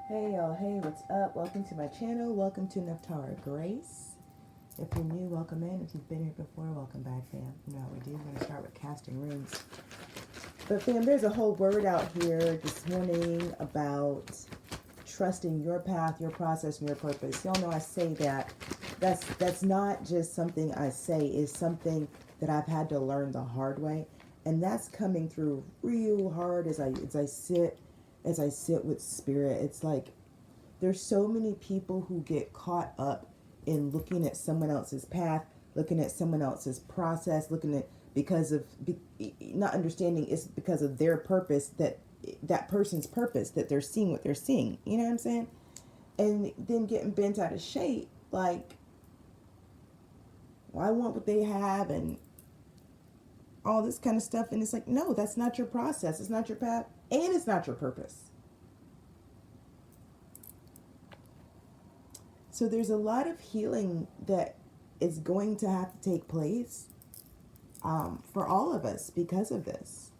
Hey y'all, hey, what's up? Welcome to my channel. Welcome to Nephtara Grace. If you're new, welcome in. If you've been here before, welcome back, fam. You know what we do. We're going to start with casting runes. But fam, there's a whole word out here this morning about trusting your path, your process, and your purpose. Y'all know I say that. That's not just something I say. It's something that I've had to learn the hard way. And that's coming through real hard as I sit with spirit. It's like there's so many people who get caught up in looking at someone else's path, looking at someone else's process, looking at not understanding it's because of their purpose, that person's purpose, that they're seeing what they're seeing. You know what I'm saying? And then getting bent out of shape, like, well, I want what they have and all this kind of stuff. And it's like, no, that's not your process. It's not your path. And it's not your purpose. So there's a lot of healing that is going to have to take place for all of us because of this.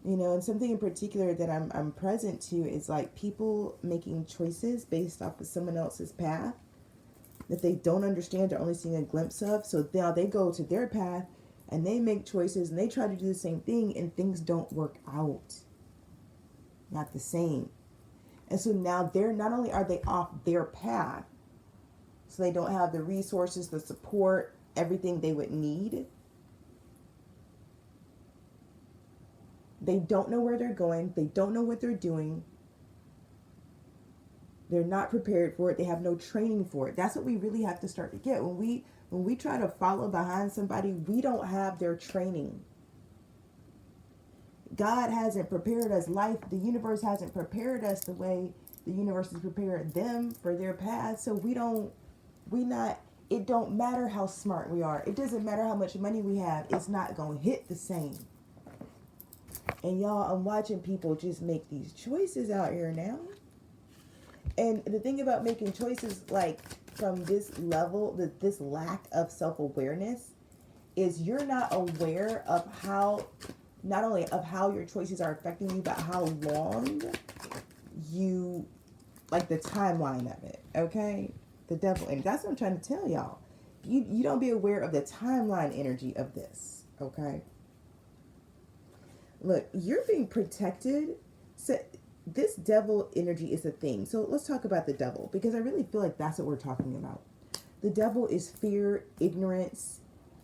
You know, and something in particular that I'm present to is like people making choices based off of someone else's path that they don't understand or only seeing a glimpse of. So now they go to their path and they make choices and they try to do the same thing and things don't work out. Not the same. And so now they're not only are they off their path, so they don't have the resources, the support, everything they would need. They don't know where they're going. They don't know what they're doing. They're not prepared for it. They have no training for it. That's what we really have to start to get. When we try to follow behind somebody, we don't have their training. God hasn't prepared us. Life, the universe hasn't prepared us the way the universe has prepared them for their path. So it don't matter how smart we are. It doesn't matter how much money we have. It's not going to hit the same. And y'all, I'm watching people just make these choices out here now. And the thing about making choices like from this level, this lack of self-awareness, is you're not aware of how, not only of how your choices are affecting you, but how long you, like the timeline of it, okay? The devil, and that's what I'm trying to tell y'all. You don't be aware of the timeline energy of this, okay? Look, you're being protected. So this devil energy is a thing. So let's talk about the devil, because I really feel like that's what we're talking about. The devil is fear, ignorance,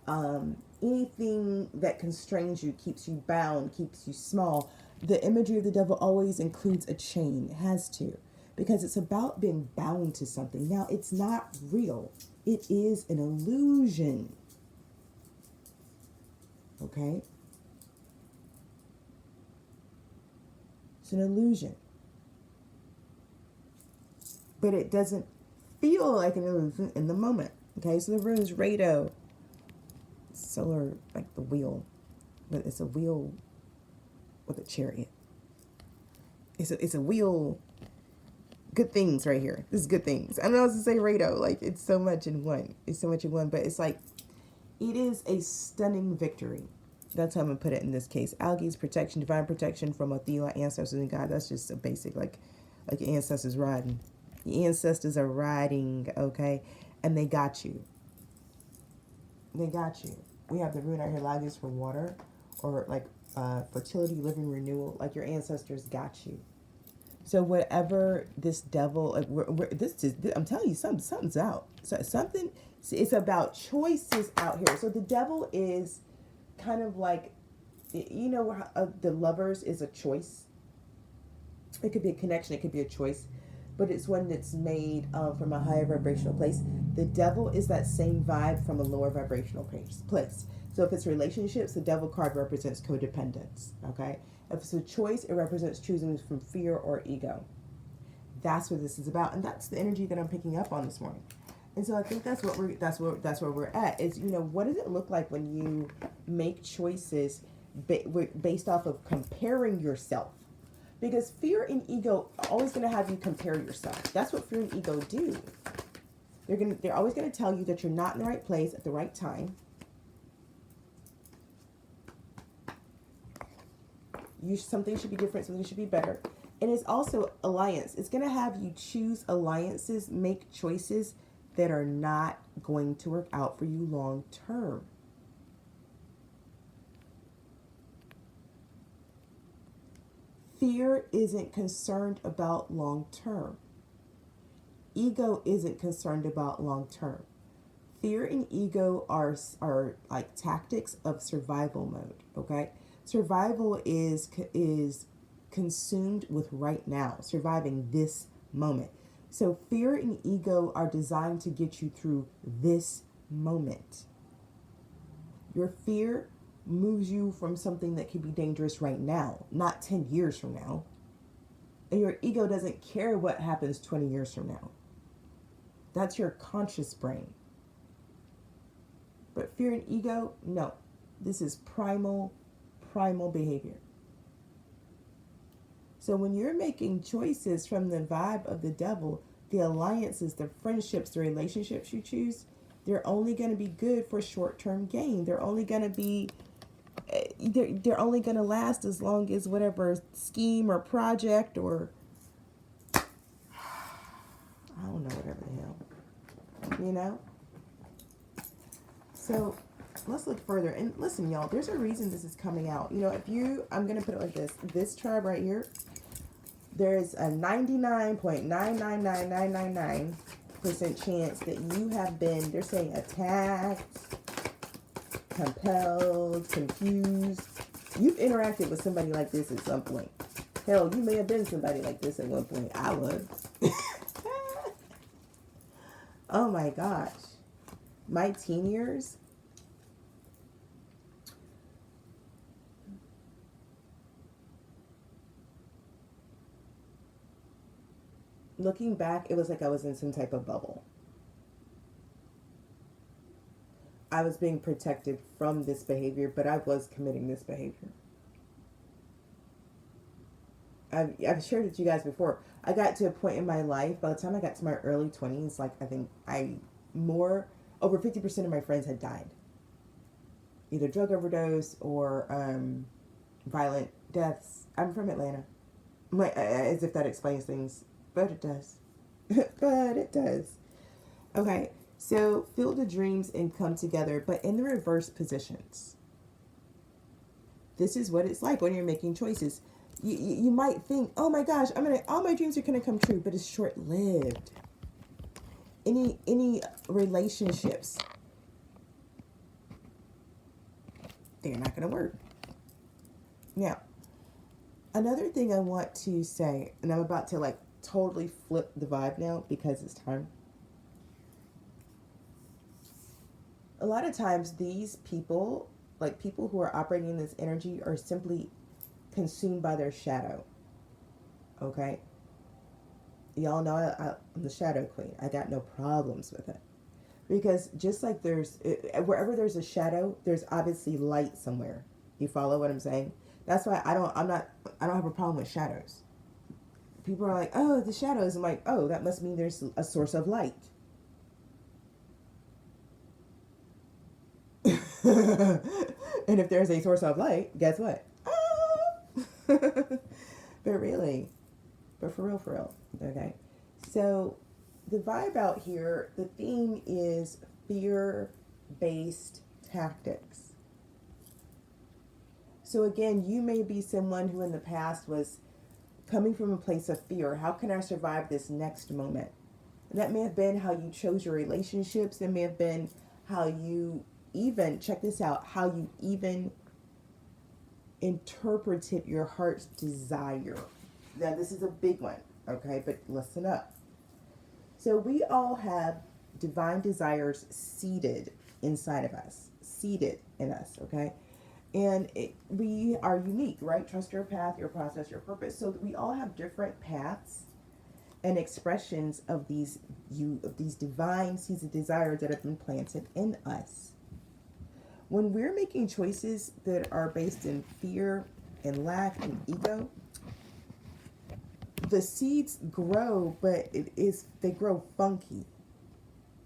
anything that constrains you, keeps you bound, keeps you small. The imagery of the devil always includes a chain. It has to, because it's about being bound to something. Now, it's not real. It is an illusion. Okay? It's an illusion. But it doesn't feel like an illusion in the moment. Okay, so the rune is Rado. Solar, like the wheel. But it's a wheel with a chariot. It's a wheel. Good things right here. This is good things. I don't know how to say Rado. Like, it's so much in one. It's so much in one. But it's like, it is a stunning victory. That's how I'm going to put it in this case. Algae's protection, divine protection from Othela, ancestors, and God. That's just a basic, like your ancestors riding. Your ancestors are riding, okay? And they got you. They got you. We have the rune right here, Lagos for water, or like fertility, living, renewal. Like your ancestors got you. So whatever this devil, I'm telling you, something's out. So it's about choices out here. So the devil is kind of like, you know, the lovers is a choice. It could be a connection. It could be a choice. But it's one that's made from a higher vibrational place. The devil is that same vibe from a lower vibrational place. So if it's relationships, the devil card represents codependence, okay? If it's a choice, it represents choosing from fear or ego. That's what this is about, and that's the energy that I'm picking up on this morning. And so I think that's where we're at. Is, you know, what does it look like when you make choices based off of comparing yourself? Because fear and ego are always going to have you compare yourself. That's what fear and ego do. They're always going to tell you that you're not in the right place at the right time. Something should be different, something should be better. And it's also alliance. It's going to have you choose alliances, make choices that are not going to work out for you long term. Fear isn't concerned about long term. Ego isn't concerned about long term. Fear and ego are like tactics of survival mode, okay? Survival is consumed with right now, surviving this moment. So fear and ego are designed to get you through this moment. Your fear moves you from something that could be dangerous right now, not 10 years from now. And your ego doesn't care what happens 20 years from now. That's your conscious brain. But fear and ego, no. This is primal behavior. So when you're making choices from the vibe of the devil, the alliances, the friendships, the relationships you choose, they're only going to be good for short-term gain. They're only going to be, they're only going to last as long as whatever scheme or project or, I don't know, whatever the hell, you know? So let's look further. And listen, y'all, there's a reason this is coming out. You know, I'm going to put it like this tribe right here, there's a 99.999999% chance that you have been, they're saying, attacked, compelled, confused. You've interacted with somebody like this at some point. Hell, you may have been somebody like this at one point. I was. Oh my gosh. My teen years, looking back, it was like I was in some type of bubble. I was being protected from this behavior, but I was committing this behavior. I've shared with you guys before. I got to a point in my life, by the time I got to my early 20s, like I think over 50% of my friends had died. Either drug overdose or violent deaths. I'm from Atlanta. As if that explains things. But it does. But it does. Okay, so Field of Dreams and Come Together, but in the reverse positions. This is what it's like when you're making choices. You might think, oh my gosh, all my dreams are gonna come true, but it's short-lived. Any relationships, they're not gonna work. Now, another thing I want to say, and I'm about to like totally flip the vibe now because it's time. A lot of times these people, like people who are operating in this energy, are simply consumed by their shadow. Okay? Y'all know I'm the shadow queen. I got no problems with it. Because just like wherever there's a shadow, there's obviously light somewhere. You follow what I'm saying? That's why I don't have a problem with shadows. People are like, oh, the shadows. I'm like, oh, that must mean there's a source of light. And if there's a source of light, guess what? But really, but for real, okay? So the vibe out here, the theme is fear-based tactics. So again, you may be someone who in the past was coming from a place of fear. How can I survive this next moment? And that may have been how you chose your relationships. It may have been how you even, check this out, how you even interpreted your heart's desire. Now, this is a big one, okay? But listen up. So we all have divine desires seated inside of us, seated in us, okay? And we are unique, right? Trust your path, your process, your purpose. So we all have different paths and expressions of these divine seeds of desire that have been planted in us. When we're making choices that are based in fear and lack and ego, the seeds grow, but they grow funky.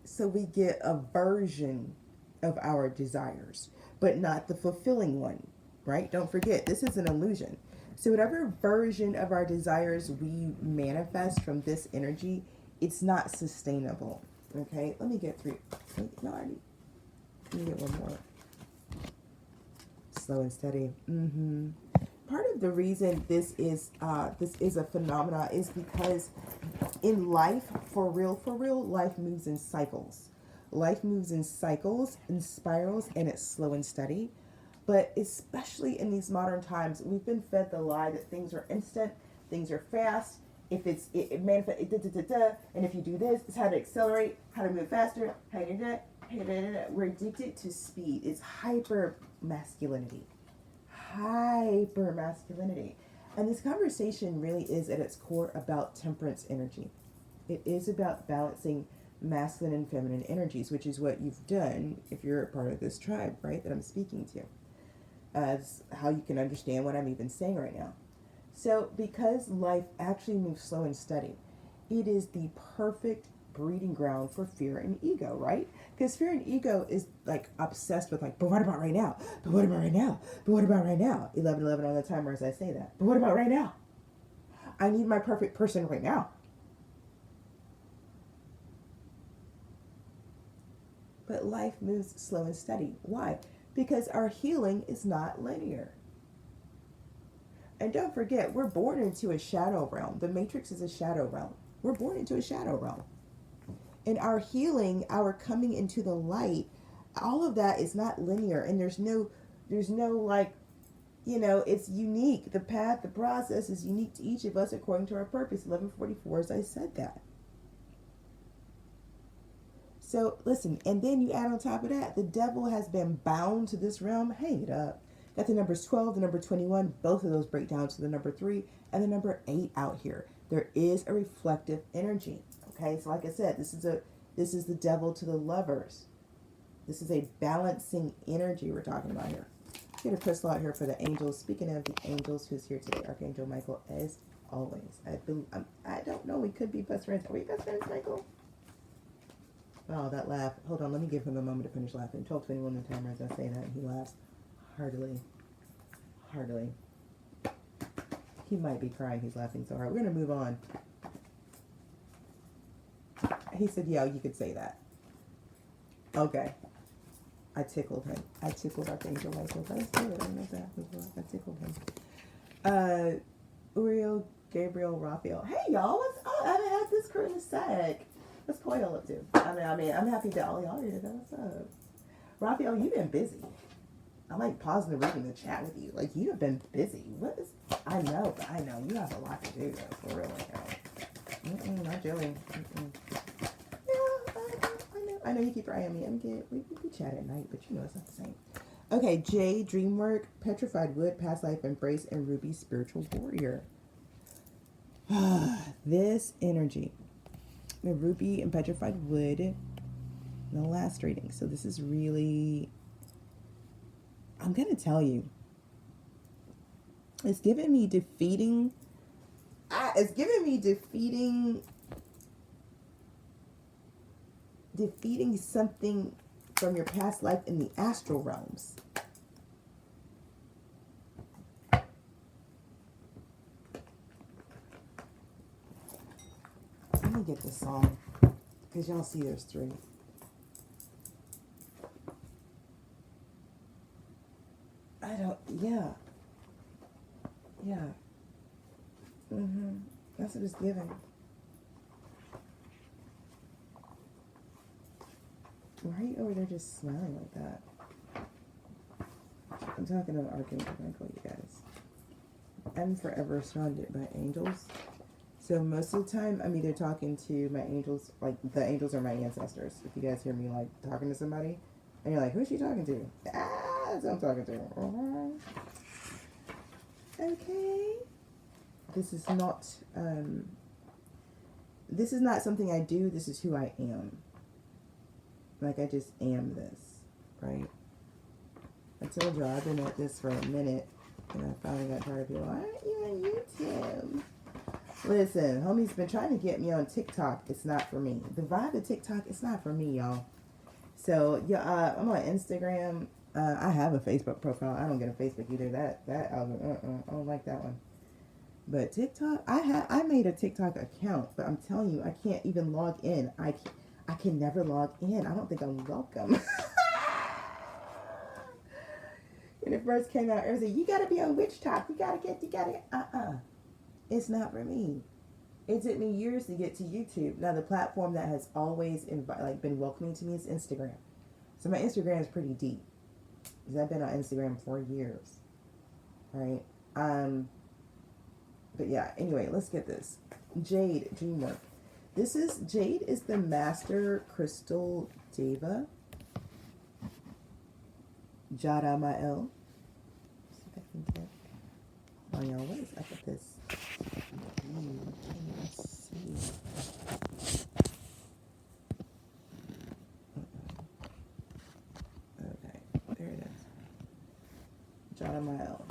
So we get a version of our desires, but not the fulfilling one, right? Don't forget, this is an illusion. So whatever version of our desires we manifest from this energy, it's not sustainable. Okay, let me get three. No, let me get one more. Slow and steady. Part of the reason this is a phenomena is because in life, for real, life moves in cycles. Life moves in cycles, in spirals, and it's slow and steady. But especially in these modern times, we've been fed the lie that things are instant, things are fast. If it manifests, and if you do this, it's how to accelerate, how to move faster, how to do that. We're addicted to speed. It's hyper masculinity. Hyper masculinity. And this conversation really is at its core about temperance energy. It is about balancing masculine and feminine energies, which is what you've done if you're a part of this tribe, right, that I'm speaking to. As how you can understand what I'm even saying right now. So because life actually moves slow and steady, it is the perfect breeding ground for fear and ego, right? Because fear and ego is like obsessed with like, but what about right now? But what about right now? But what about right now? 11:11 on the timer as I say that. But what about right now? I need my perfect person right now. But life moves slow and steady. Why? Because our healing is not linear. And don't forget, we're born into a shadow realm. The matrix is a shadow realm. We're born into a shadow realm. And our healing, our coming into the light, all of that is not linear. And there's no like, it's unique. The path, the process is unique to each of us according to our purpose. 1144, as I said that. So listen, and then you add on top of that, the devil has been bound to this realm. Hang it up. Got the numbers 12, the number 21. Both of those break down to the number 3 and the number 8 out here. There is a reflective energy. Okay, so like I said, this is the devil to the lovers. This is a balancing energy we're talking about here. Get a crystal out here for the angels. Speaking of the angels, who's here today? Archangel Michael, as always. I don't know. We could be best friends. Are we best friends, Michael? Oh, that laugh. Hold on, let me give him a moment to finish laughing. 12:21 the timer as I say that, and he laughs heartily. Heartily. He might be crying. He's laughing so hard. We're going to move on. He said, yeah, you could say that. Okay. I tickled him. I tickled Archangel Michael. That was good. I don't know if that happened before. I tickled him. Uriel, Gabriel, Raphael. Hey, y'all. What's up? I haven't had this crew in a sec. What's Coil up to? I mean, I'm happy that all y'all here. What's up? Raphael, you've been busy. I'm like pausing the reading to chat with you. Like, you have been busy. What is... I know. You have a lot to do, though. For real, not joking. Yeah, I know you keep your eye on me. We chat at night, but you know it's not the same. Okay, J, Dreamwork, Petrified Wood, Past Life Embrace, and Ruby, Spiritual Warrior. This energy. The Ruby and Petrified Wood in the last reading. So this is really... I'm going to tell you. It's giving me defeating... defeating something from your past life in the astral realms. Let me get this song, because y'all see there's 3. Yeah. That's what it's giving. Why are you over there just smiling like that? I'm talking to Archangel Michael, you guys. I'm forever surrounded by angels. So most of the time, I'm either talking to my angels, like the angels are my ancestors. If you guys hear me like talking to somebody, and you're like, who's she talking to? That's who I'm talking to. Okay. This is not something I do. This is who I am. Like, I just am this, right? I told y'all I've been at this for a minute, and I finally got tired of people. Why aren't you on YouTube? Listen, homie's been trying to get me on TikTok. It's not for me. The vibe of TikTok, it's not for me, y'all. So, yeah, I'm on Instagram. I have a Facebook profile. I don't get a Facebook either. That I don't like that one. But TikTok, I made a TikTok account, but I'm telling you, I can't even log in. I can never log in. I don't think I'm welcome. When it first came out, everyone said, you gotta be on Witch Talk. You gotta get. It's not for me. It took me years to get to YouTube. Now the platform that has always been welcoming to me is Instagram. So my Instagram is pretty deep because I've been on Instagram for years, right? But yeah. Anyway, let's get this. Jade Dreamwork. Jade is the master crystal deva. Jada Mael. See if I can get. Oh y'all, what is up with this? Let's see. Okay, there it is. Jada Mael.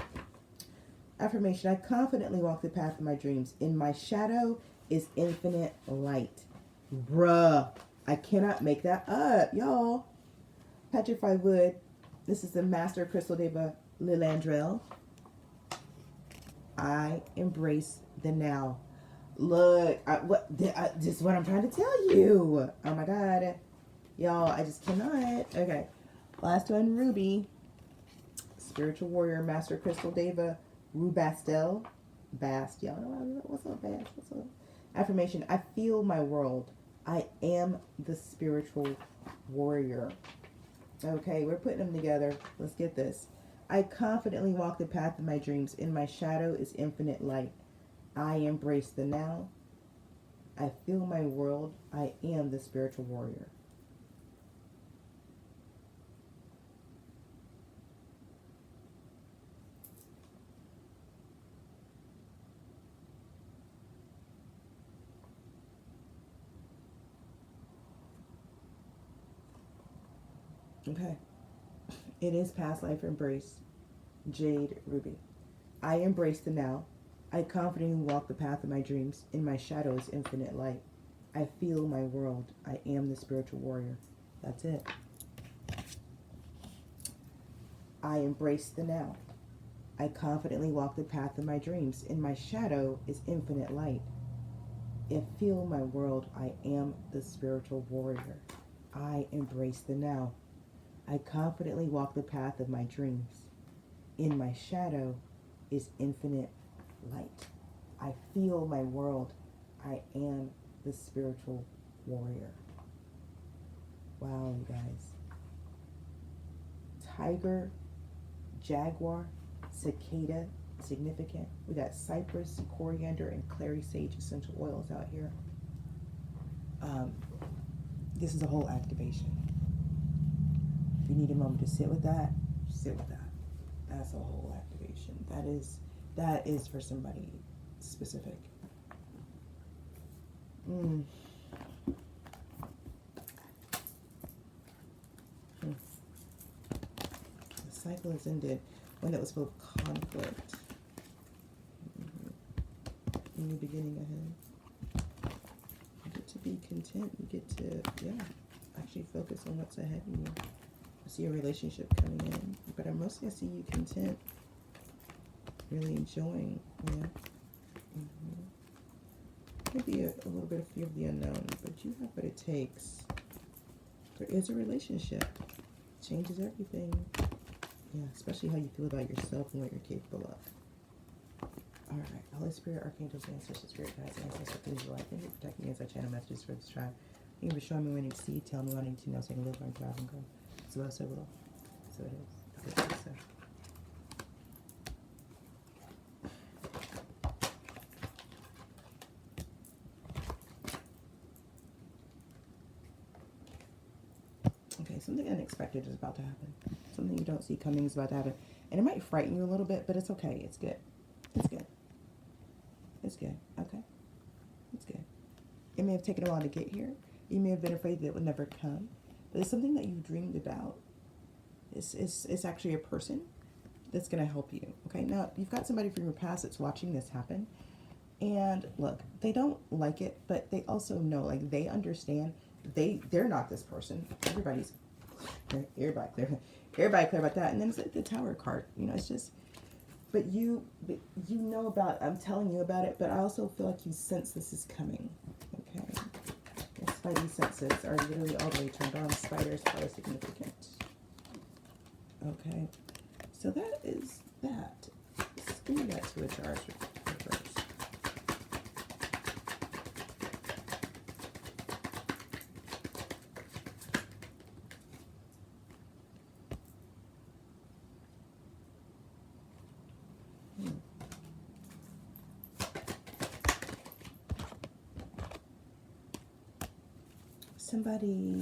Affirmation. I confidently walk the path of my dreams. In my shadow is infinite light. Bruh. I cannot make that up, y'all. Petrified Wood. This is the Master Crystal Deva Lilandrell. I embrace the now. Look, this is what I'm trying to tell you. Oh my God. Y'all, I just cannot. Okay. Last one, Ruby. Spiritual Warrior, Master Crystal Deva, Rubastel. Bast. Y'all know what's up, Bast? What's up? Affirmation. I feel my world. I am the spiritual warrior. Okay, we're putting them together. Let's get this. I confidently walk the path of my dreams. In my shadow is infinite light. I embrace the now. I feel my world. I am the spiritual warrior. Okay. It is past life embrace. Jade Ruby. I embrace the now. I confidently walk the path of my dreams. In my shadow is infinite light. I feel my world. I am the spiritual warrior. That's it. I embrace the now. I confidently walk the path of my dreams. In my shadow is infinite light. I feel my world. I am the spiritual warrior. I embrace the now. I confidently walk the path of my dreams. In my shadow is infinite light. I feel my world. I am the spiritual warrior. Wow, you guys. Tiger, jaguar, cicada, significant. We got cypress, coriander, and clary sage essential oils out here. This is a whole activation. If you need a moment to sit with that, sit with that. That's a whole activation. That is for somebody specific. The cycle has ended. One that was full of conflict. New beginning ahead. You get to be content. You get to, actually focus on what's ahead of you. I see a relationship coming in, but I see you content, really enjoying, Could be a little bit of fear of the unknown, but you have what it takes. There is a relationship. It changes everything. Yeah, especially how you feel about yourself and what you're capable of. All right, Holy Spirit, archangels, ancestors, spirit guides, ancestors, things of life. Thank you for protecting me as I channel messages for this tribe. Thank you for showing me what I need to see, tell me what I need to know, so I can live, learn, thrive, and grow. So it is. So it is. Okay, so. Okay, something unexpected is about to happen. Something you don't see coming is about to happen. And it might frighten you a little bit, but it's okay. It's good. It's good. It's good. Okay? It's good. It may have taken a while to get here. You may have been afraid that it would never come. But it's something that you dreamed about. It's actually a person that's going to help you. Okay? Now, you've got somebody from your past that's watching this happen. And look, they don't like it, but they also know, like, they understand they're not this person. Everybody clear about that. And then it's like the Tower card. You know, it's just, but you know about, I'm telling you about it, but I also feel like you sense this is coming. Okay. Your spidey senses are literally all the way turned on. Spiders are significant. Okay. So that is that. Let's give me that to a jar reverse. Somebody,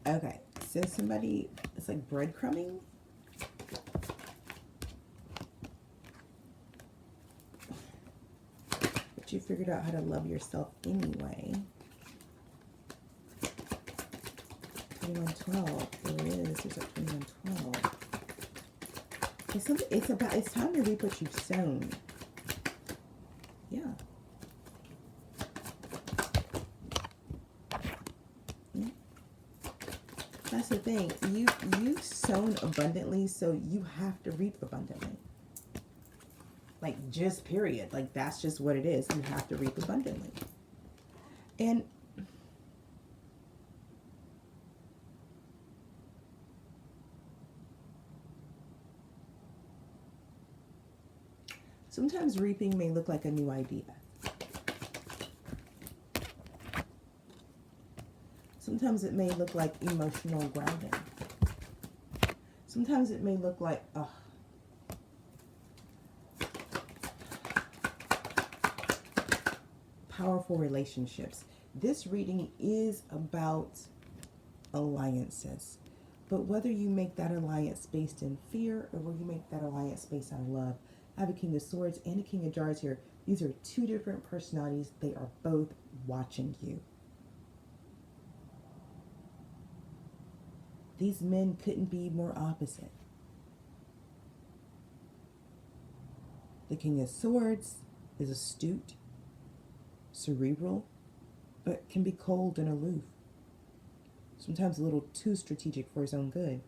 okay, so somebody, it's like breadcrumbing. But you figured out how to love yourself anyway. 2112, there it is, there's a 2112. It's time to reap what you've sown. Yeah. Yeah. That's the thing. You've sown abundantly, so you have to reap abundantly. Like, just period. Like, that's just what it is. You have to reap abundantly. And sometimes reaping may look like a new idea. Sometimes it may look like emotional grounding. Sometimes it may look like, powerful relationships. This reading is about alliances. But whether you make that alliance based in fear or whether you make that alliance based on love, I have a King of Swords and a King of Jars here. These are two different personalities. They are both watching you. These men couldn't be more opposite. The King of Swords is astute, cerebral, but can be cold and aloof. Sometimes a little too strategic for his own good.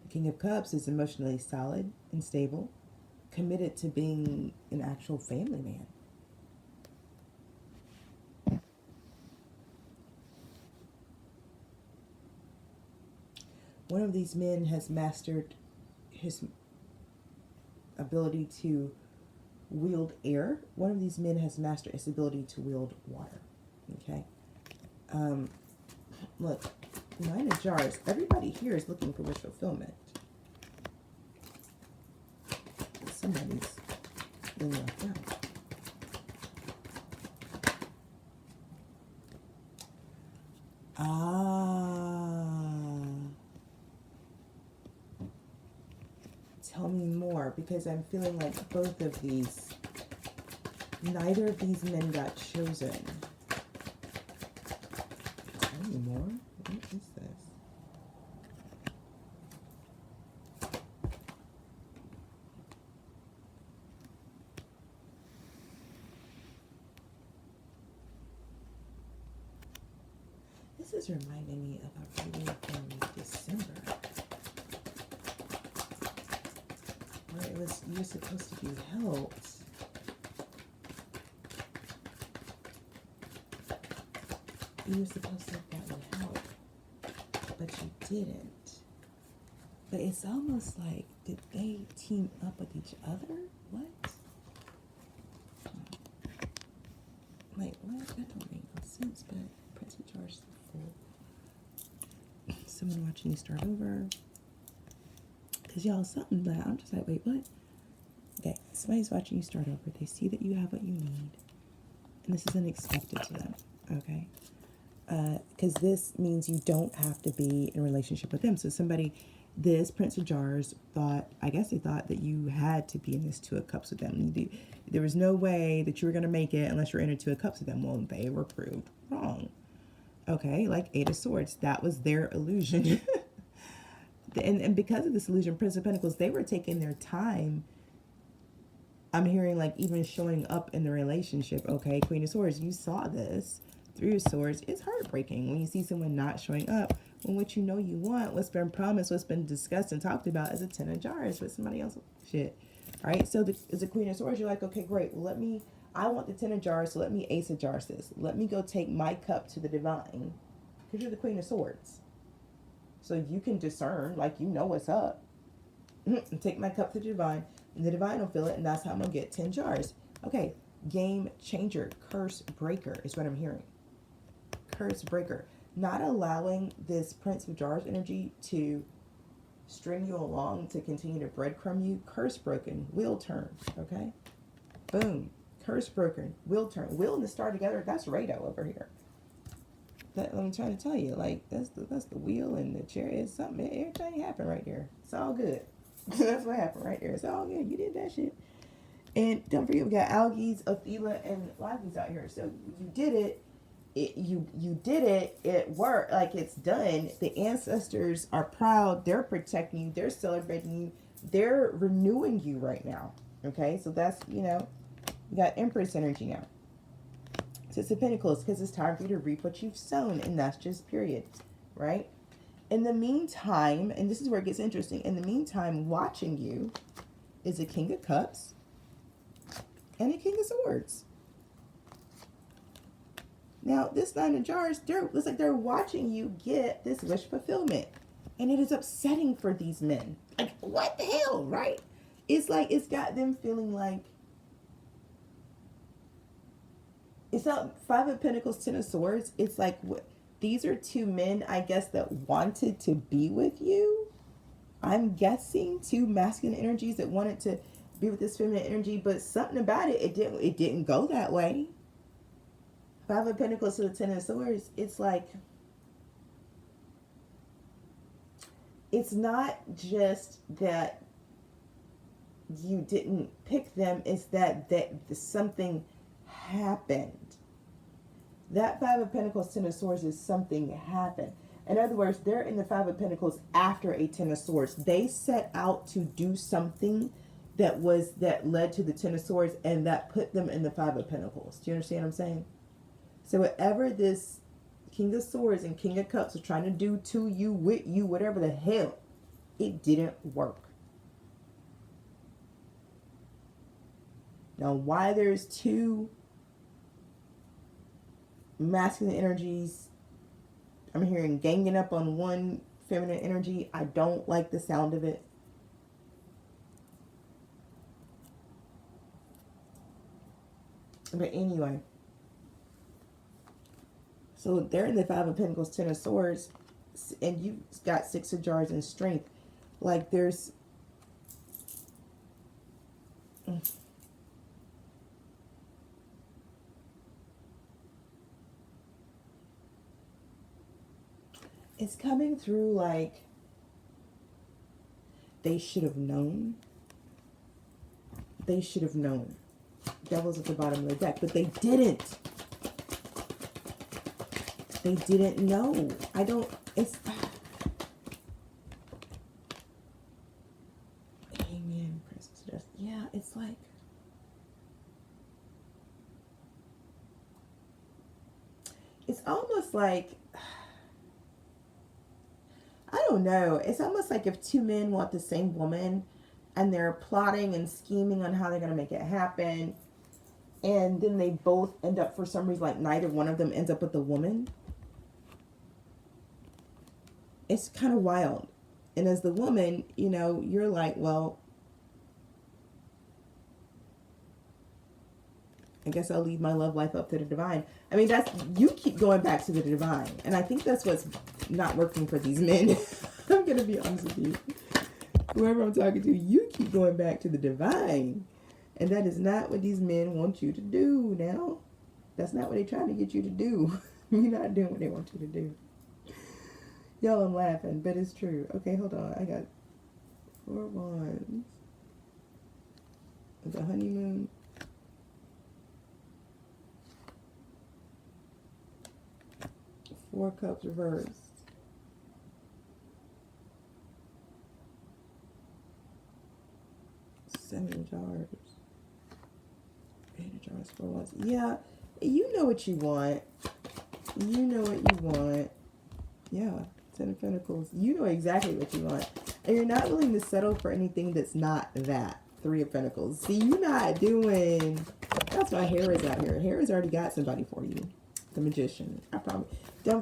The King of Cups is emotionally solid and stable, committed to being an actual family man. One of these men has mastered his ability to wield air. One of these men has mastered his ability to wield water. Okay. Look, Nine of Jars. Everybody here is looking for wish fulfillment. Somebody's been left out. Tell me more, because I'm feeling like both of these, neither of these men got chosen. Tell me more. What is this? This is reminding me of a reading from December, where it was, you're supposed to be helped. You were supposed to have gotten help, but you didn't. But it's almost like, did they team up with each other? What? Like, what? That don't make no sense, but Prince of Jars is full. Someone watching you start over. Because y'all, something that I'm just like, wait, what? Okay, somebody's watching you start over. They see that you have what you need. And this is unexpected to them, okay? Because this means you don't have to be in a relationship with them. So somebody, this Prince of Jars thought, I guess they thought that you had to be in this Two of Cups with them. There was no way that you were going to make it unless you're in a Two of Cups with them. Well, they were proved wrong. Okay, like Eight of Swords. That was their illusion. And because of this illusion, Prince of Pentacles, they were taking their time. I'm hearing like even showing up in the relationship. Okay, Queen of Swords, you saw this. Three of Swords, it's heartbreaking when you see someone not showing up when what you know you want, what's been promised, what's been discussed and talked about is a Ten of Jars with somebody else's shit. All right, so as a Queen of Swords, you're like, okay, great. Well, I want the Ten of Jars, so let me Ace of Jars this. Let me go take my cup to the divine, because you're the Queen of Swords. So you can discern, like, you know what's up. Take my cup to the divine, and the divine will fill it, and that's how I'm going to get 10 jars. Okay, game changer, curse breaker is what I'm hearing. Curse breaker. Not allowing this Prince of Jars energy to string you along, to continue to breadcrumb you. Curse broken, wheel turn, okay? Boom. Curse broken, wheel turn. Wheel and the star together, that's Rado over here. That, I'm trying to tell you, like, that's the wheel and the chariot. It's something, everything happened right there. It's all good. That's what happened right there. It's all good. You did that shit. And don't forget, we got Algies, Othela, and Lagies out here. So you did it. You did it. It worked. Like, it's done. The ancestors are proud. They're protecting you. They're celebrating you. They're renewing you right now. Okay? So that's, you got Empress energy now. Six of Pentacles, because it's time for you to reap what you've sown, and that's just period, right? In the meantime, and this is where it gets interesting, in the meantime, watching you is a King of Cups and a King of Swords. Now, this Nine of Jars, it's like they're watching you get this wish fulfillment, and it is upsetting for these men. Like, what the hell, right? It's like it's got them feeling like, it's not Five of Pentacles, Ten of Swords. It's like, these are two men, I guess, that wanted to be with you. I'm guessing two masculine energies that wanted to be with this feminine energy, but something about it, it didn't go that way. Five of Pentacles to the Ten of Swords, it's like, it's not just that you didn't pick them, it's that something happened. That Five of Pentacles, Ten of Swords is something happened. In other words, they're in the Five of Pentacles after a Ten of Swords. They set out to do something that led to the Ten of Swords, and that put them in the Five of Pentacles. Do you understand what I'm saying? So whatever this King of Swords and King of Cups are trying to do to you, with you, whatever the hell, it didn't work. Now, why there's two masculine energies, I'm hearing ganging up on one feminine energy. I don't like the sound of it. But anyway, so they're in the Five of Pentacles, Ten of Swords, and you've got Six of Jars and Strength. Like, there's it's coming through like they should have known. They should have known. Devil's at the bottom of the deck, but they didn't. They didn't know. Amen. Yeah, it's like, it's almost like, I don't know. It's almost like if two men want the same woman and they're plotting and scheming on how they're going to make it happen, and then they both end up, for some reason, like neither one of them ends up with the woman. It's kind of wild. And as the woman, you're like, well, I guess I'll leave my love life up to the divine. I mean, you keep going back to the divine. And I think that's what's not working for these men. I'm going to be honest with you. Whoever I'm talking to, you keep going back to the divine. And that is not what these men want you to do now. That's not what they're trying to get you to do. You're not doing what they want you to do. Y'all, I'm laughing, but it's true. Okay, hold on. I got 4 wands. The honeymoon. 4 Four Cups reversed. Seven of Jars. Eight of Jars, Four Wands. Yeah, you know what you want. You know what you want. Yeah, Ten of Pentacles. You know exactly what you want. And you're not willing to settle for anything that's not that. Three of Pentacles. See, you're not doing... That's why Hera's out here. Hera's already got somebody for you. The Magician. I promise. Don't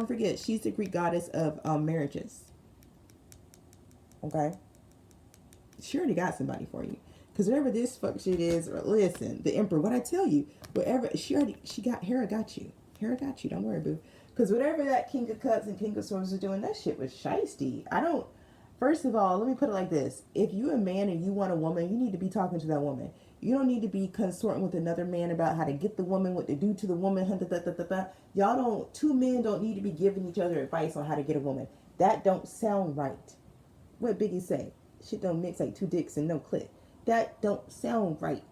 forget, she's the Greek goddess of marriages. Okay? She already got somebody for you. Because whatever this fuck shit is, or listen, the Emperor, what I tell you, whatever, Hera got you. Hera got you. Don't worry, boo. Because whatever that King of Cups and King of Swords was doing, that shit was shiesty. First of all, let me put it like this. If you're a man and you want a woman, you need to be talking to that woman. You don't need to be consorting with another man about how to get the woman, what to do to the woman. Two men don't need to be giving each other advice on how to get a woman. That don't sound right. What Biggie say? Shit don't mix like two dicks and no clit. That don't sound right.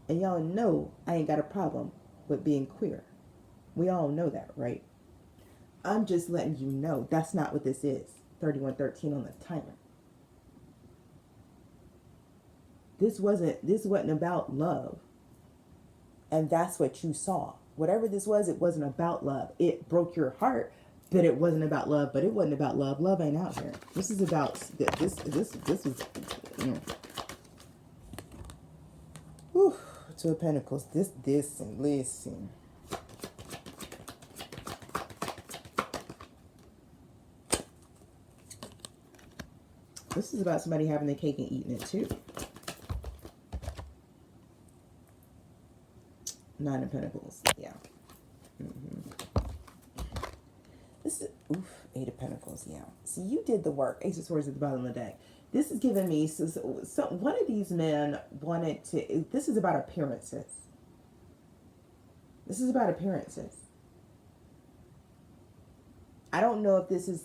And y'all know I ain't got a problem with being queer. We all know that, right? I'm just letting you know that's not what this is. 3113 on the timer. This wasn't about love. And that's what you saw. Whatever this was, it wasn't about love. It broke your heart, but it wasn't about love. But it wasn't about love. Love ain't out here. This is about this was Whew, Two of Pentacles. This and listen. This is about somebody having the cake and eating it too. Nine of Pentacles. Yeah. This is Eight of Pentacles. Yeah. See, you did the work. Ace of Swords at the bottom of the deck. This is giving me so one of these men wanted to. This is about appearances. This is about appearances. I don't know if this is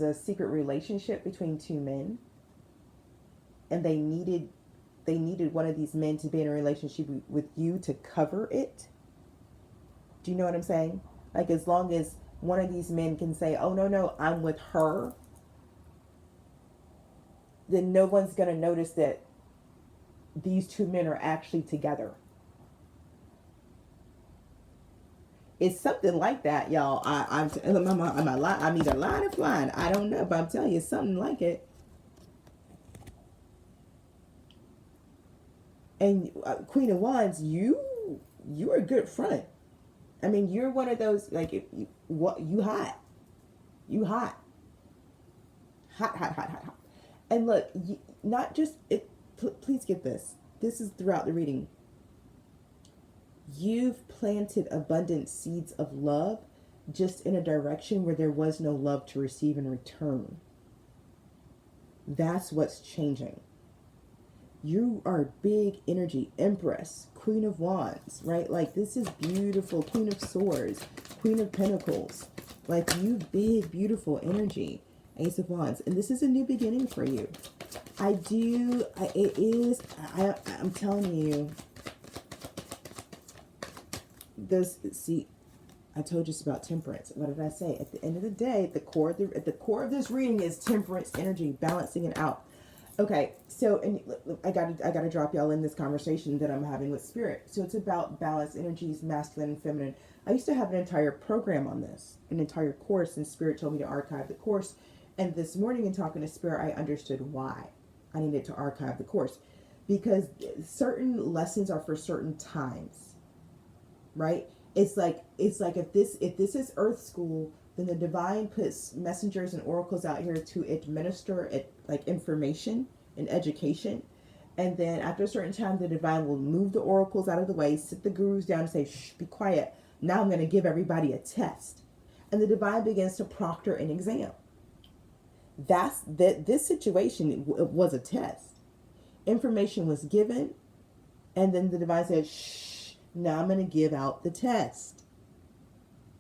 a secret relationship between two men, and they needed one of these men to be in a relationship with you to cover it. Do you know what I'm saying? Like, as long as one of these men can say, oh, no, I'm with her, then no one's going to notice that these two men are actually together. It's something like that, y'all. I'm either lying or flying. I don't know, but I'm telling you, it's something like it. And Queen of Wands, you're a good front. I mean, you're one of those, like, you hot. You hot. Hot. And look, not just, please get this. This is throughout the reading. You've planted abundant seeds of love just in a direction where there was no love to receive in return. That's what's changing. You are big energy, Empress, Queen of Wands, right? Like, this is beautiful. Queen of Swords, Queen of Pentacles. Like, you big, beautiful energy, Ace of Wands. And this is a new beginning for you. I'm telling you, I told you it's about temperance. What did I say? At the end of the day, at the core of this reading is temperance energy, balancing it out. Okay, so, and I gotta drop y'all in this conversation that I'm having with Spirit. So it's about balanced energies, masculine and feminine. I used to have an entire program on this, an entire course, and Spirit told me to archive the course. And this morning in talking to Spirit, I understood why I needed to archive the course. Because certain lessons are for certain times, right? It's like if this is Earth School, then the divine puts messengers and oracles out here to administer it, like, information and education. And then after a certain time, the divine will move the oracles out of the way, sit the gurus down and say, shh, be quiet. Now I'm going to give everybody a test. And the divine begins to proctor an exam. This situation was a test. Information was given, and then the divine said, shh, now I'm going to give out the test.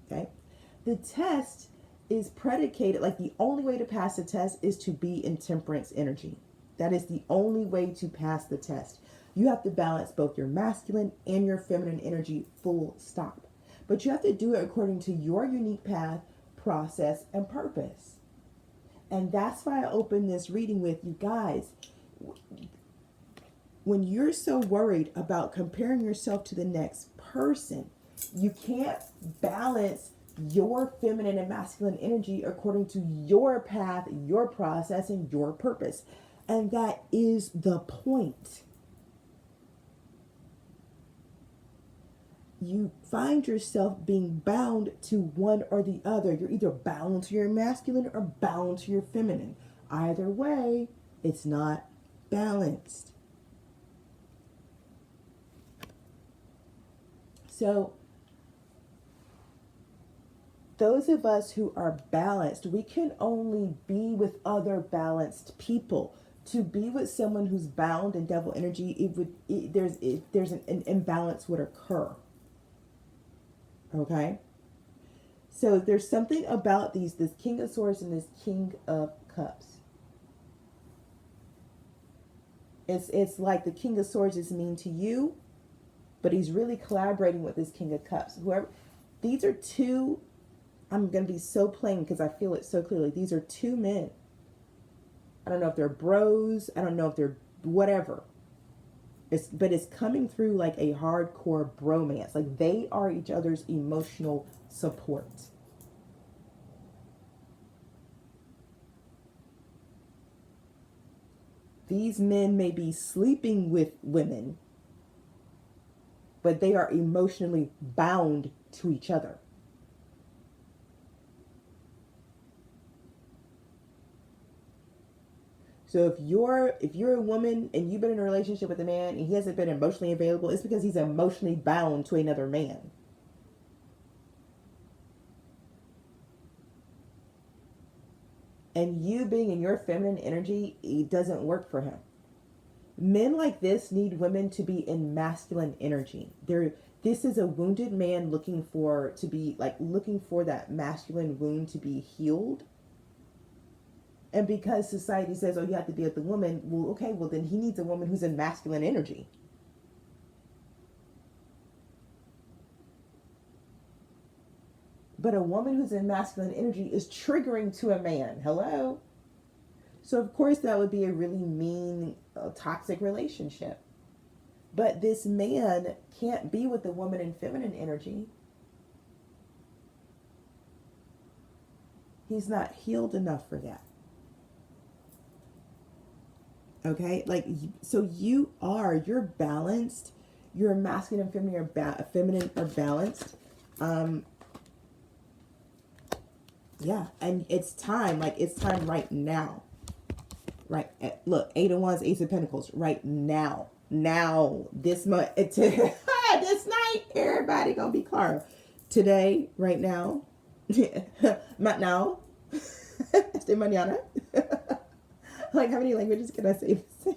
Okay? The test is predicated, like, the only way to pass the test is to be in temperance energy. That is the only way to pass the test. You have to balance both your masculine and your feminine energy, full stop. but you have to do it according to your unique path, process, and purpose. And that's why I opened this reading with you guys. When you're so worried about comparing yourself to the next person, you can't balance your feminine and masculine energy according to your path, your process, and your purpose. And that is the point. You find yourself being bound to one or the other. You're either bound to your masculine or bound to your feminine. Either way, it's not balanced. So, those of us who are balanced, we can only be with other balanced people. To be with someone who's bound in devil energy, there's an imbalance would occur. Okay, so there's something about this King of Swords and this King of Cups. It's like the King of Swords is mean to you, but he's really collaborating with this King of Cups. Whoever, these are two. I'm gonna be so plain because I feel it so clearly. These are two men. I don't know if they're bros. I don't know if they're whatever. But it's coming through like a hardcore bromance. Like they are each other's emotional support. These men may be sleeping with women, but they are emotionally bound to each other. So if you're a woman and you've been in a relationship with a man and he hasn't been emotionally available, it's because he's emotionally bound to another man. And you being in your feminine energy, it doesn't work for him. Men like this need women to be in masculine energy. This is a wounded man looking for that masculine wound to be healed. And because society says, oh, you have to be with the woman, well, okay, well, then he needs a woman who's in masculine energy. But a woman who's in masculine energy is triggering to a man. Hello? So, of course, that would be a really mean, toxic relationship. But this man can't be with the woman in feminine energy. He's not healed enough for that. Okay, so you're balanced. Your masculine and feminine are balanced. Yeah, and it's time right now. Right, look, 8 of Wands, Ace of Pentacles, right now. Now, this month, this night, everybody gonna be clear. Today, right now, not now, este mañana. Like, how many languages can I say this?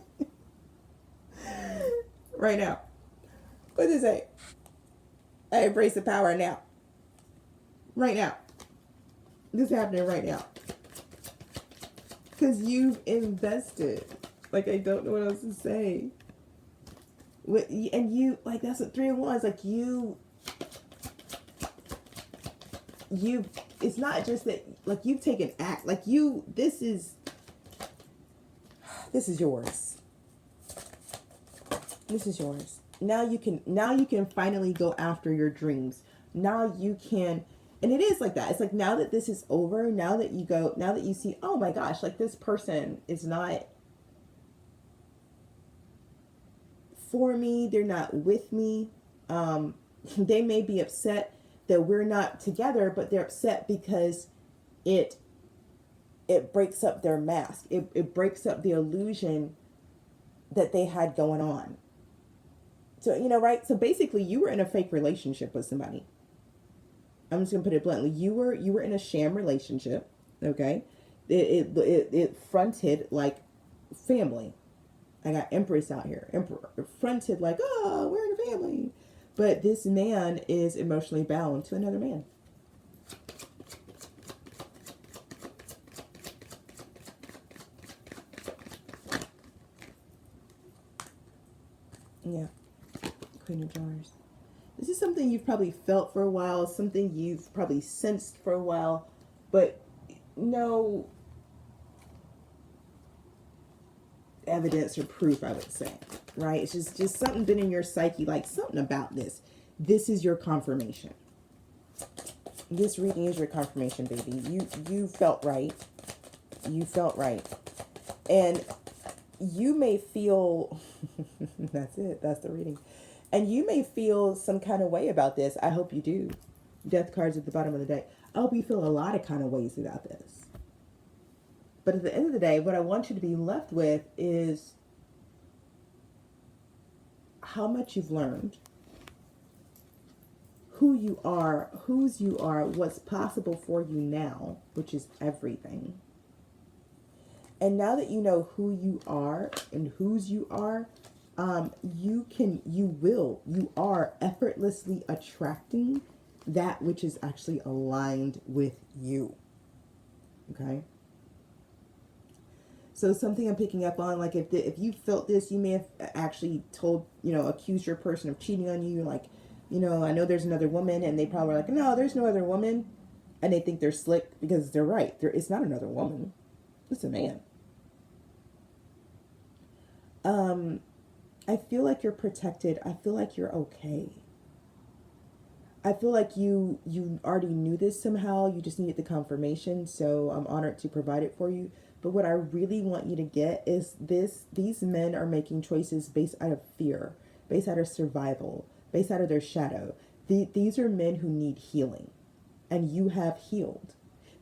Right now. What does it say? I embrace the power now. Right now. This is happening right now. Because you've invested. Like, I don't know what else to say. And you, like, that's what 3 of Wands, like, it's not just that, like, you've taken act, like, this is yours. This is yours. Now you can finally go after your dreams. Now you can, and it is like that. It's like, now that this is over, now that you see, oh my gosh, like, this person is not for me. They're not with me. They may be upset that we're not together, but they're upset because it breaks up their mask. It breaks up the illusion that they had going on. So, right? So basically you were in a fake relationship with somebody. I'm just gonna put it bluntly. You were in a sham relationship. Okay. It fronted like family. I got Empress out here. Emperor. It fronted like, oh, we're in a family. But this man is emotionally bound to another man. Yeah. Queen of Jars. This is something you've probably felt for a while, something you've probably sensed for a while, but no evidence or proof, I would say, right? It's just something been in your psyche, like something about this. This is your confirmation. This reading is your confirmation, baby. You felt right. You felt right. And you may feel, that's it, that's the reading. And you may feel some kind of way about this. I hope you do. Death cards at the bottom of the deck. I hope you feel a lot of kind of ways about this. But at the end of the day, what I want you to be left with is how much you've learned, who you are, whose you are, what's possible for you now, which is everything. And now that you know who you are and whose you are, you are effortlessly attracting that which is actually aligned with you. Okay? So something I'm picking up on, like if you felt this, you may have actually told, accused your person of cheating on you. Like, I know there's another woman, and they probably were like, no, there's no other woman. And they think they're slick because they're right. It's not another woman. It's a man. I feel like you're protected. I feel like you're okay. I feel like you already knew this somehow. You just needed the confirmation. So I'm honored to provide it for you. But what I really want you to get is this: these men are making choices based out of fear, based out of survival, based out of their shadow. These are men who need healing, and you have healed.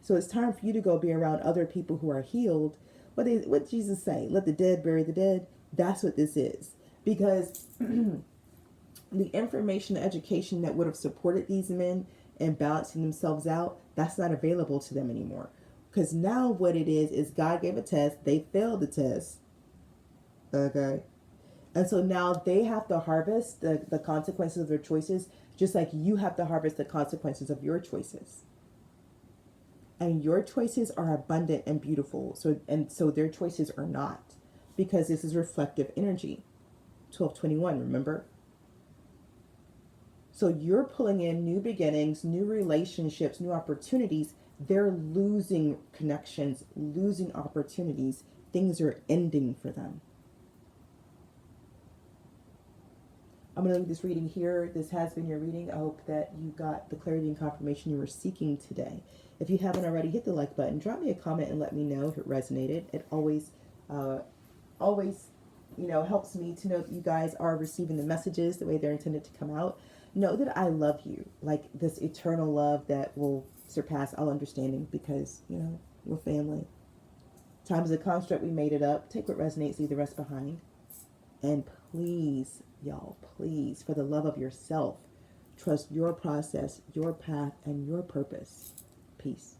So it's time for you to go be around other people who are healed. What did Jesus say? Let the dead bury the dead. That's what this is. Because the information, the education that would have supported these men in balancing themselves out, that's not available to them anymore. Because now what it is God gave a test. They failed the test. Okay. And so now they have to harvest the consequences of their choices, just like you have to harvest the consequences of your choices. And your choices are abundant and beautiful. So their choices are not. Because this is reflective energy. 1221, remember? So you're pulling in new beginnings, new relationships, new opportunities. They're losing connections, losing opportunities. Things are ending for them. I'm going to leave this reading here. This has been your reading. I hope that you got the clarity and confirmation you were seeking today. If you haven't already, hit the like button. Drop me a comment and let me know if it resonated. It always helps me to know that you guys are receiving the messages the way they're intended to come out. Know that I love you, like this eternal love that will surpass all understanding, because, we're family. Time is a construct. We made it up. Take what resonates, leave the rest behind. And please, y'all, please, for the love of yourself, trust your process, your path, and your purpose. Peace.